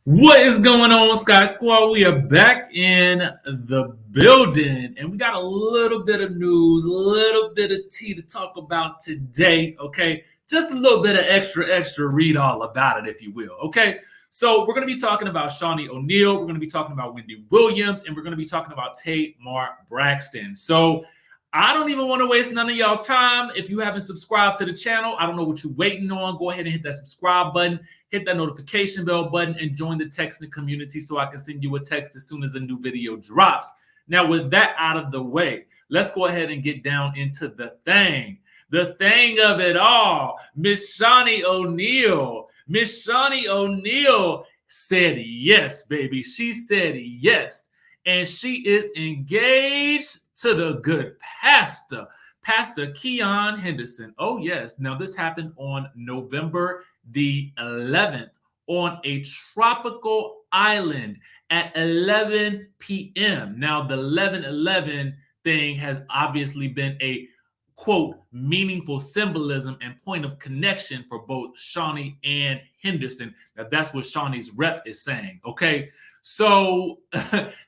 What is going on, Sky Squad? We are back in the building, and we got a little bit of news, a little bit of tea to talk about today. Okay, just a little bit of extra read all about it, if you will. Okay, so we're going to be talking about Shaunie O'Neal, we're going to be talking about Wendy Williams, and we're going to be talking about Tamar Braxton. So I don't even want to waste none of y'all time. If you haven't subscribed to the channel, I don't know what you're waiting on. Go ahead and hit that subscribe button, hit that notification bell button, and join the texting community so I can send you a text as soon as a new video drops. Now, with that out of the way, let's go ahead and get down into the thing. The thing of it all, Miss Shaunie O'Neal. Miss Shaunie O'Neal said yes, baby. She said yes. And she is engaged to the good Pastor Keon Henderson. Oh, yes. Now, this happened on November the 11th on a tropical island at 11 p.m. Now, the 11-11 thing has obviously been a quote meaningful symbolism and point of connection for both Shaunie and Henderson. Now, that's what Shaunie's rep is saying. Okay. So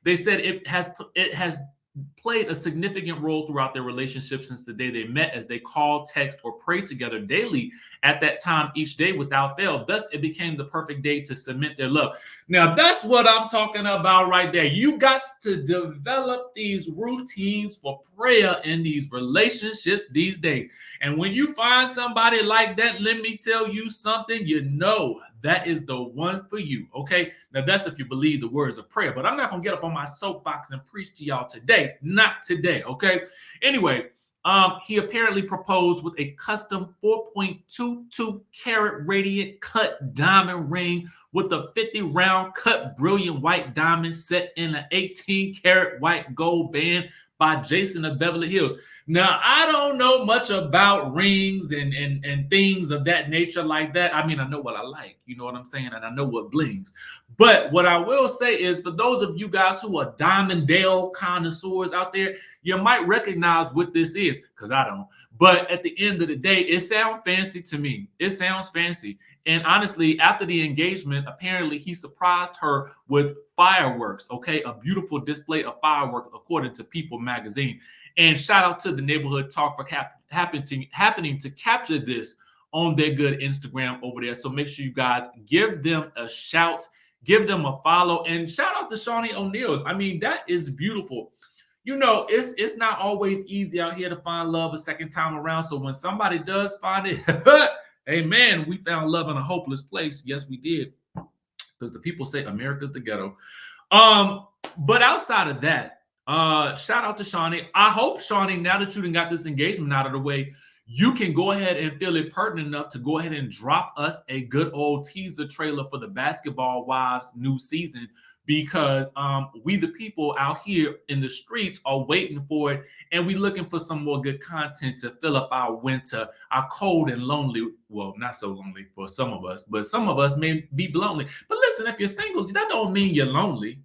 they said it has played a significant role throughout their relationship since the day they met, as they call, text, or pray together daily at that time each day without fail. Thus, it became the perfect day to cement their love. Now, that's what I'm talking about right there. You got to develop these routines for prayer in these relationships these days. And when you find somebody like that, let me tell you something, you know that is the one for you, okay? Now, that's if you believe the words of prayer, but I'm not going to get up on my soapbox and preach to y'all today. Not today, okay? Anyway, he apparently proposed with a custom 4.22 carat radiant cut diamond ring with a 50 round cut brilliant white diamond set in an 18 karat white gold band by Jason of Beverly Hills. Now, I don't know much about rings and things of that nature like that. I mean, I know what I like, you know what I'm saying? And I know what blings. But what I will say is, for those of you guys who are Diamond Dale connoisseurs out there, you might recognize what this is, because I don't. But at the end of the day, it sounds fancy to me. It sounds fancy. And honestly, after the engagement, apparently he surprised her with fireworks, okay? A beautiful display of fireworks, according to People magazine. And shout out to the Neighborhood Talk for happening to capture this on their good Instagram over there. So make sure you guys give them a shout, give them a follow, and shout out to Shaunie O'Neal. I mean, that is beautiful. You know, it's not always easy out here to find love a second time around. So when somebody does find it, amen, we found love in a hopeless place. Yes, we did. Because the people say America's the ghetto. But outside of that, shout out to Shaunie. I hope, Shaunie, now that you done got this engagement out of the way, you can go ahead and feel it pertinent enough to go ahead and drop us a good old teaser trailer for the Basketball Wives new season, because we the people out here in the streets are waiting for it, and we looking for some more good content to fill up our winter, our cold and lonely, well, not so lonely for some of us, but some of us may be lonely. But listen, if you're single, that don't mean you're lonely.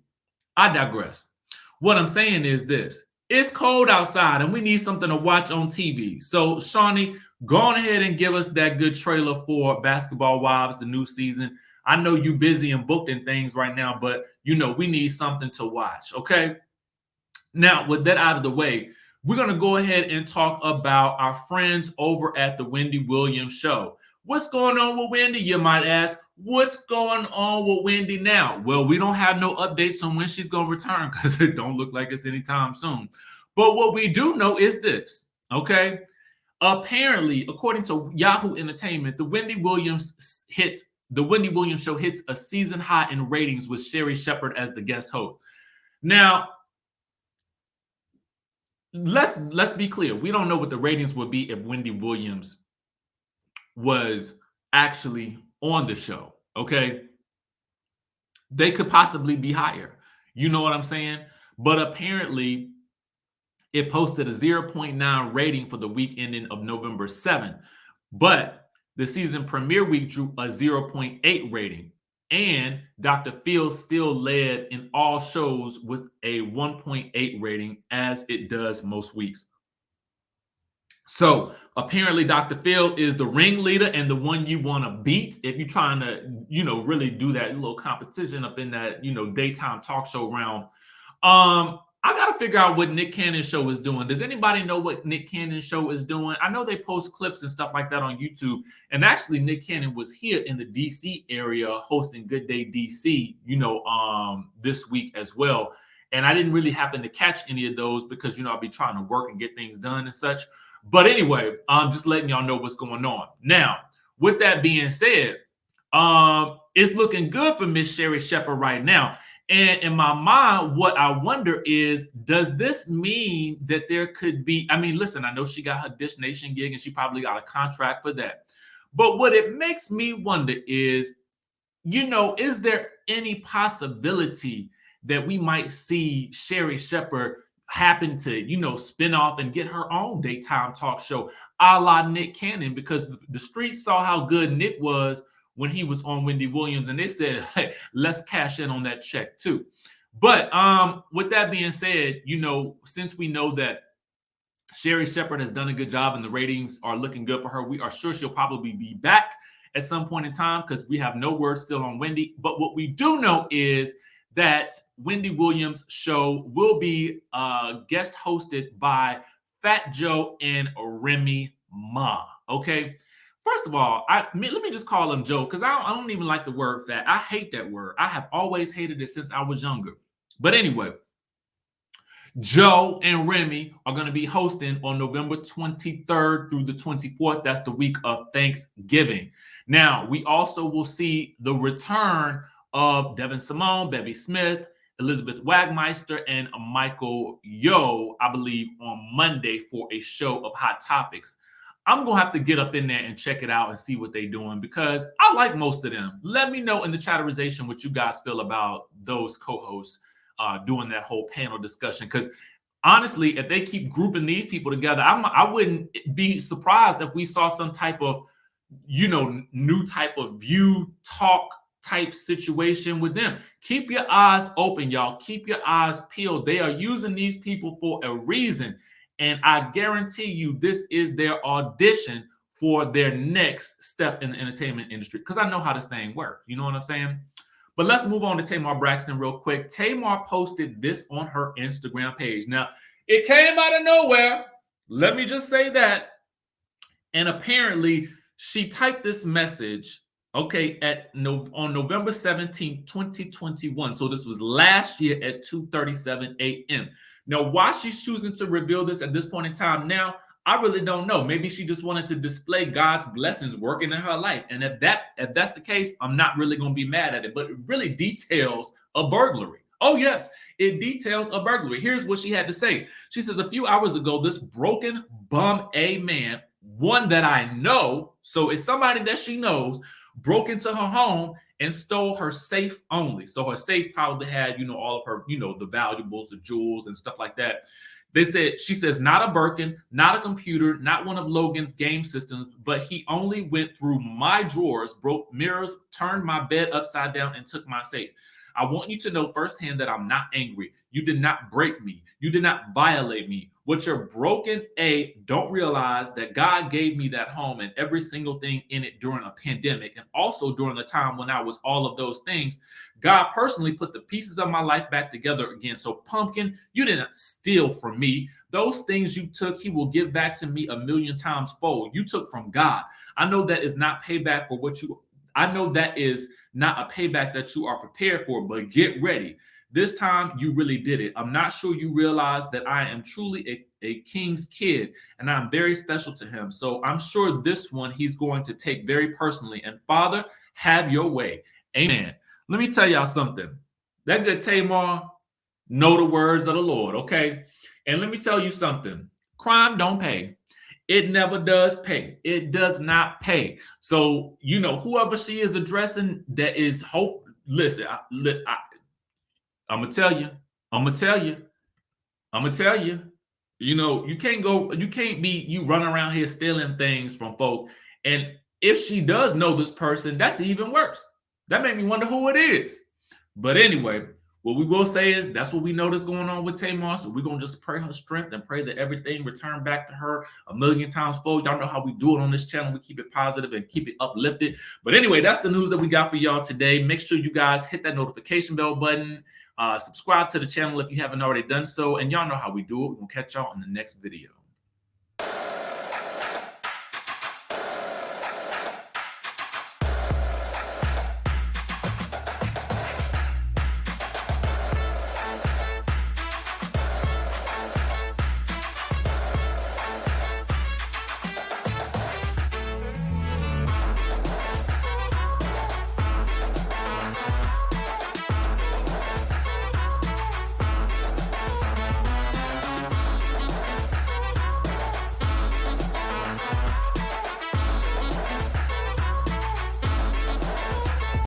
I digress. What I'm saying is this. It's cold outside and we need something to watch on TV. So, Shaunie, go on ahead and give us that good trailer for Basketball Wives, the new season. I know you're busy and booked in things right now, but, you know, we need something to watch, okay? Now, with that out of the way, we're going to go ahead and talk about our friends over at the Wendy Williams Show. What's going on with Wendy, you might ask? What's going on with Wendy now? Well, we don't have no updates on when she's going to return, because it don't look like it's anytime soon. But what we do know is this, okay? Apparently, according to Yahoo Entertainment, the Wendy Williams Show hits a season high in ratings with Sherri Shepherd as the guest host. Now, let's be clear. We don't know what the ratings would be if Wendy Williams was actually on the show, okay? They could possibly be higher. You know what I'm saying? But apparently, it posted a 0.9 rating for the week ending of November 7th. But the season premiere week drew a 0.8 rating. And Dr. Phil still led in all shows with a 1.8 rating, as it does most weeks. So apparently Dr. Phil is the ringleader and the one you want to beat if you're trying to, really do that little competition up in that, daytime talk show realm. I gotta figure out what Nick Cannon's show is doing. Does anybody know what Nick Cannon's show is doing? I know they post clips and stuff like that on YouTube. And actually, Nick Cannon was here in the DC area hosting Good Day DC, this week as well. And I didn't really happen to catch any of those because I'll be trying to work and get things done and such. But anyway, I'm just letting y'all know what's going on. Now, with that being said, it's looking good for Miss Sherri Shepherd right now. And in my mind, what I wonder is, does this mean that there could be, listen, I know she got her Dish Nation gig and she probably got a contract for that. But what it makes me wonder is, is there any possibility that we might see Sherri Shepherd happen to, spin off and get her own daytime talk show a la Nick Cannon? Because the streets saw how good Nick was when he was on Wendy Williams, and they said, hey, let's cash in on that check too. But with that being said, since we know that Sherri Shepherd has done a good job and the ratings are looking good for her, we are sure she'll probably be back at some point in time because we have no word still on Wendy. But what we do know is that Wendy Williams' show will be guest hosted by Fat Joe and Remy Ma. Okay. First of all, let me just call him Joe because I don't even like the word fat. I hate that word. I have always hated it since I was younger. But anyway, Joe and Remy are going to be hosting on November 23rd through the 24th. That's the week of Thanksgiving. Now, we also will see the return of Devin Simone, Bevy Smith, Elizabeth Wagmeister, and Michael Yo, I believe, on Monday for a show of Hot Topics. I'm going to have to get up in there and check it out and see what they're doing because I like most of them. Let me know in the chatterization what you guys feel about those co-hosts doing that whole panel discussion. Because honestly, if they keep grouping these people together, I wouldn't be surprised if we saw some type of, new type of view talk type situation with them. Keep your eyes open, y'all. Keep your eyes peeled. They are using these people for a reason. And I guarantee you this is their audition for their next step in the entertainment industry. Because I know how this thing works. You know what I'm saying? But let's move on to Tamar Braxton real quick. Tamar posted this on her Instagram page. Now, it came out of nowhere. Let me just say that. And apparently, she typed this message, okay, on November 17, 2021. So this was last year at 2:37 a.m. Now, why she's choosing to reveal this at this point in time now, I really don't know. Maybe she just wanted to display God's blessings working in her life. And if that's the case, I'm not really going to be mad at it. But it really details a burglary. Oh, yes, it details a burglary. Here's what she had to say. She says, a few hours ago, this broken bum A man, one that I know, so it's somebody that she knows, broke into her home and stole her safe only. So her safe probably had, all of her, the valuables, the jewels and stuff like that. She says, not a Birkin, not a computer, not one of Logan's game systems, but he only went through my drawers, broke mirrors, turned my bed upside down, and took my safe. I want you to know firsthand that I'm not angry. You did not break me. You did not violate me. What you're broken, don't realize that God gave me that home and every single thing in it during a pandemic and also during the time when I was all of those things. God personally put the pieces of my life back together again. So pumpkin, you didn't steal from me. Those things you took, he will give back to me 1,000,000 times fold. You took from God. I know that is not payback for I know that is not a payback that you are prepared for, but get ready. This time, you really did it. I'm not sure you realize that I am truly a king's kid, and I'm very special to him. So I'm sure this one he's going to take very personally. And Father, have your way. Amen. Let me tell y'all something. That good Tamar know the words of the Lord, okay? And let me tell you something. Crime don't pay. It never does pay. It does not pay. So, whoever she is addressing that is hope. Listen, I'm going to tell you. You can't be you running around here stealing things from folk. And if she does know this person, that's even worse. That made me wonder who it is. But anyway, What we will say is that's what we know that's going on with Tamar. So we're going to just pray her strength and pray that everything return back to her a million times fold. Y'all know how we do it on this channel. We keep it positive and keep it uplifted. But anyway, that's the news that we got for y'all today. Make sure you guys hit that notification bell button. Subscribe to the channel if you haven't already done so. And y'all know how we do it. We'll catch y'all in the next video.